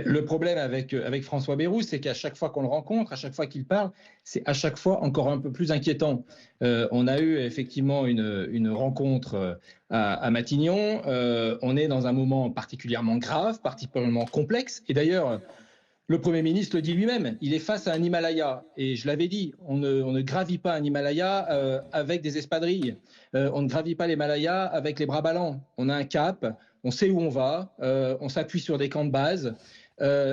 Le problème avec François Bayrou, c'est qu'à chaque fois qu'on le rencontre, à chaque fois qu'il parle, c'est à chaque fois encore un peu plus inquiétant. On a eu effectivement une rencontre à Matignon. On est dans un moment particulièrement grave, particulièrement complexe. Et d'ailleurs, le Premier ministre le dit lui-même, il est face à un Himalaya. Et je l'avais dit, on ne gravit pas un Himalaya avec des espadrilles. On ne gravit pas l'Himalaya avec les bras ballants. On a un cap, on sait où on va, on s'appuie sur des camps de base.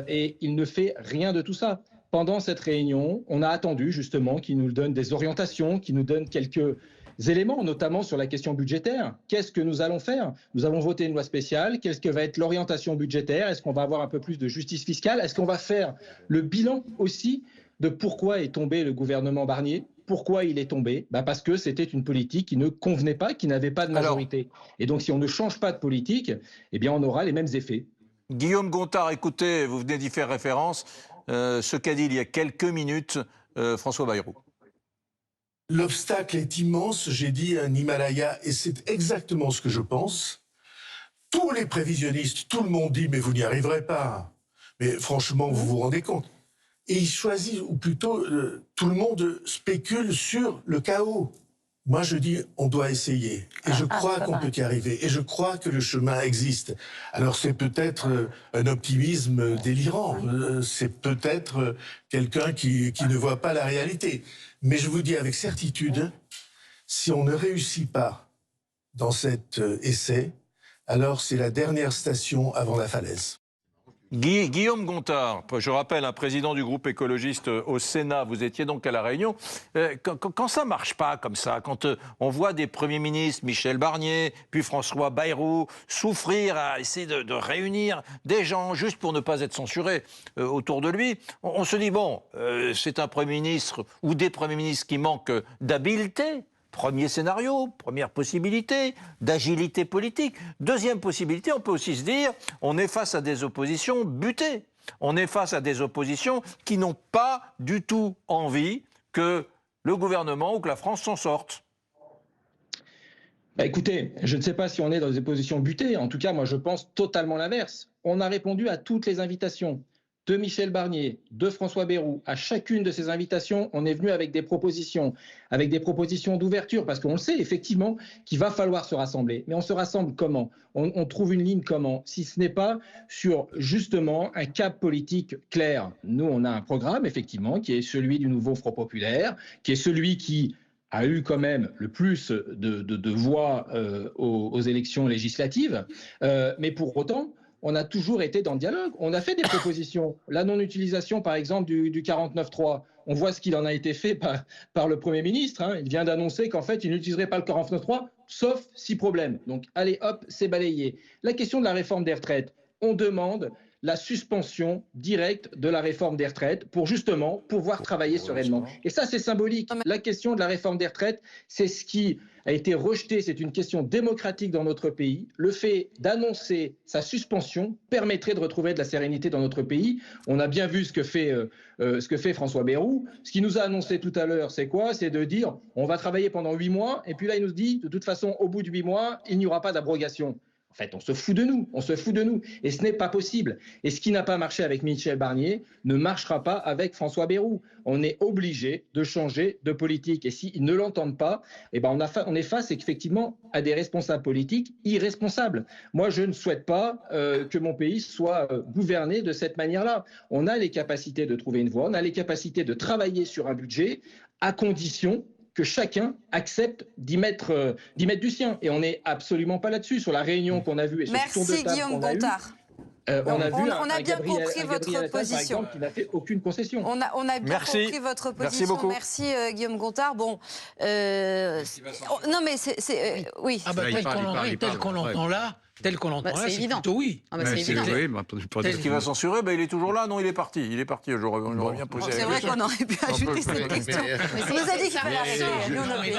Et il ne fait rien de tout ça. Pendant cette réunion, on a attendu justement qu'il nous donne des orientations, qu'il nous donne quelques éléments, notamment sur la question budgétaire. Qu'est-ce que nous allons faire? Nous avons voté une loi spéciale. Qu'est-ce que va être l'orientation budgétaire? Est-ce qu'on va avoir un peu plus de justice fiscale? Est-ce qu'on va faire le bilan aussi de pourquoi est tombé le gouvernement Barnier? Pourquoi il est tombé? Parce que c'était une politique qui ne convenait pas, qui n'avait pas de majorité. Et donc, si on ne change pas de politique, eh bien, on aura les mêmes effets. Guillaume Gontard, écoutez, vous venez d'y faire référence, ce qu'a dit il y a quelques minutes François Bayrou. L'obstacle est immense, j'ai dit un Himalaya, et c'est exactement ce que je pense. Tous les prévisionnistes, tout le monde dit, mais vous n'y arriverez pas. Mais franchement, vous vous rendez compte? Et ils choisissent, ou plutôt, tout le monde spécule sur le chaos. Moi, je dis, on doit essayer. Et je crois qu'on peut y arriver. Et je crois que le chemin existe. Alors, c'est peut-être un optimisme délirant. C'est peut-être quelqu'un qui ne voit pas la réalité. Mais je vous dis avec certitude, si on ne réussit pas dans cet essai, alors c'est la dernière station avant la falaise. Guillaume Gontard, je rappelle, un président du groupe écologiste au Sénat, vous étiez donc à La Réunion. Quand ça ne marche pas comme ça, quand on voit des premiers ministres, Michel Barnier, puis François Bayrou, souffrir à essayer de réunir des gens juste pour ne pas être censurés autour de lui, on se dit, bon, c'est un Premier ministre ou des Premiers ministres qui manquent d'habileté. Premier scénario, première possibilité, d'agilité politique. Deuxième possibilité, on peut aussi se dire, on est face à des oppositions butées. On est face à des oppositions qui n'ont pas du tout envie que le gouvernement ou que la France s'en sorte. Écoutez, je ne sais pas si on est dans des positions butées. En tout cas, moi, je pense totalement l'inverse. On a répondu à toutes les invitations de Michel Barnier, de François Bayrou. À chacune de ces invitations, on est venu avec des propositions d'ouverture, parce qu'on le sait effectivement qu'il va falloir se rassembler. Mais on se rassemble comment? On trouve une ligne comment? Si ce n'est pas sur justement un cap politique clair. Nous, on a un programme effectivement qui est celui du nouveau Front populaire, qui est celui qui a eu quand même le plus de voix aux élections législatives. Mais pour autant, on a toujours été dans le dialogue. On a fait des propositions. La non-utilisation, par exemple, du 49.3. On voit ce qu'il en a été fait par le Premier ministre. Il vient d'annoncer qu'en fait, il n'utiliserait pas le 49.3, sauf si problème. Donc, allez, hop, c'est balayé. La question de la réforme des retraites. On demande la suspension directe de la réforme des retraites pour justement pouvoir travailler sereinement. Et ça, c'est symbolique. La question de la réforme des retraites, c'est ce qui a été rejeté. C'est une question démocratique dans notre pays. Le fait d'annoncer sa suspension permettrait de retrouver de la sérénité dans notre pays. On a bien vu ce que fait François Bayrou. Ce qu'il nous a annoncé tout à l'heure, c'est quoi? C'est de dire on va travailler pendant 8 mois et puis là, il nous dit de toute façon, au bout de 8 mois, il n'y aura pas d'abrogation. En fait, on se fout de nous, et ce n'est pas possible. Et ce qui n'a pas marché avec Michel Barnier ne marchera pas avec François Bayrou. On est obligé de changer de politique. Et s'ils ne l'entendent pas, eh ben on est face effectivement à des responsables politiques irresponsables. Moi, je ne souhaite pas que mon pays soit gouverné de cette manière-là. On a les capacités de trouver une voie, on a les capacités de travailler sur un budget, à condition que chacun accepte d'y mettre du sien. Et on n'est absolument pas là-dessus. Sur la réunion qu'on a vue et sur le tour de table Guillaume Gontard. On a bien compris votre position. Qui n'a fait aucune concession. On a bien compris votre position. Merci beaucoup. Merci Guillaume Gontard. Bon, non mais oui. Tel qu'on l'entend là. Tel qu'on l'entend là, c'est plutôt oui. C'est évident. Est-ce qu'il va censurer? Il est toujours là. Non, il est parti. On aurait bien posé. C'est vrai qu'on aurait pu ajouter cette question. Mais ça nous a dit qu'il fallait arrêter.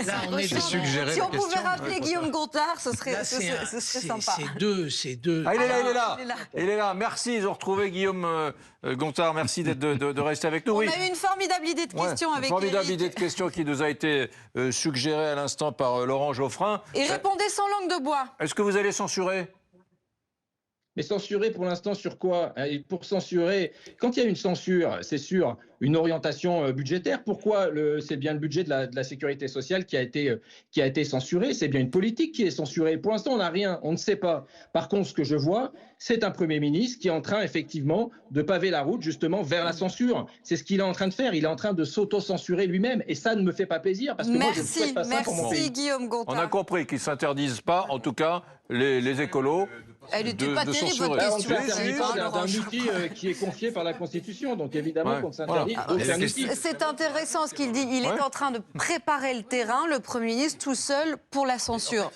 Là, on est suggéré. Si on pouvait rappeler Guillaume Gontard, ce serait sympa. C'est deux. Ah, il est là. Merci, ils ont retrouvé Guillaume Gontard. Merci de rester avec nous. On a eu une formidable idée de question avec Éric. Une formidable idée de question qui nous a été suggérée à l'instant par Laurent Geoffrin. Et répondez sans langue de bois. Est-ce que vous allez censurer? Mais censurer pour l'instant sur quoi? Pour censurer, quand il y a une censure, c'est sur une orientation budgétaire. Pourquoi c'est bien le budget de la sécurité sociale qui a été censuré? C'est bien une politique qui est censurée. Pour l'instant, on n'a rien, on ne sait pas. Par contre, ce que je vois, c'est un Premier ministre qui est en train effectivement de paver la route justement vers la censure. C'est ce qu'il est en train de faire. Il est en train de s'auto-censurer lui-même. Et ça ne me fait pas plaisir parce que moi, je ne souhaite pas ça pour mon pays. Merci Guillaume Gontard. On a compris qu'ils ne s'interdisent pas, en tout cas, les écolos. Elle n'était pas de terrible, censurer. votre On ne question. s'interdit pas d'un Laurent. outil qui est confié par la Constitution. Donc évidemment qu'on s'interdit. Voilà. Donc, c'est un outil. C'est intéressant ce qu'il dit. Il est en train de préparer le terrain, le Premier ministre, tout seul, pour la censure.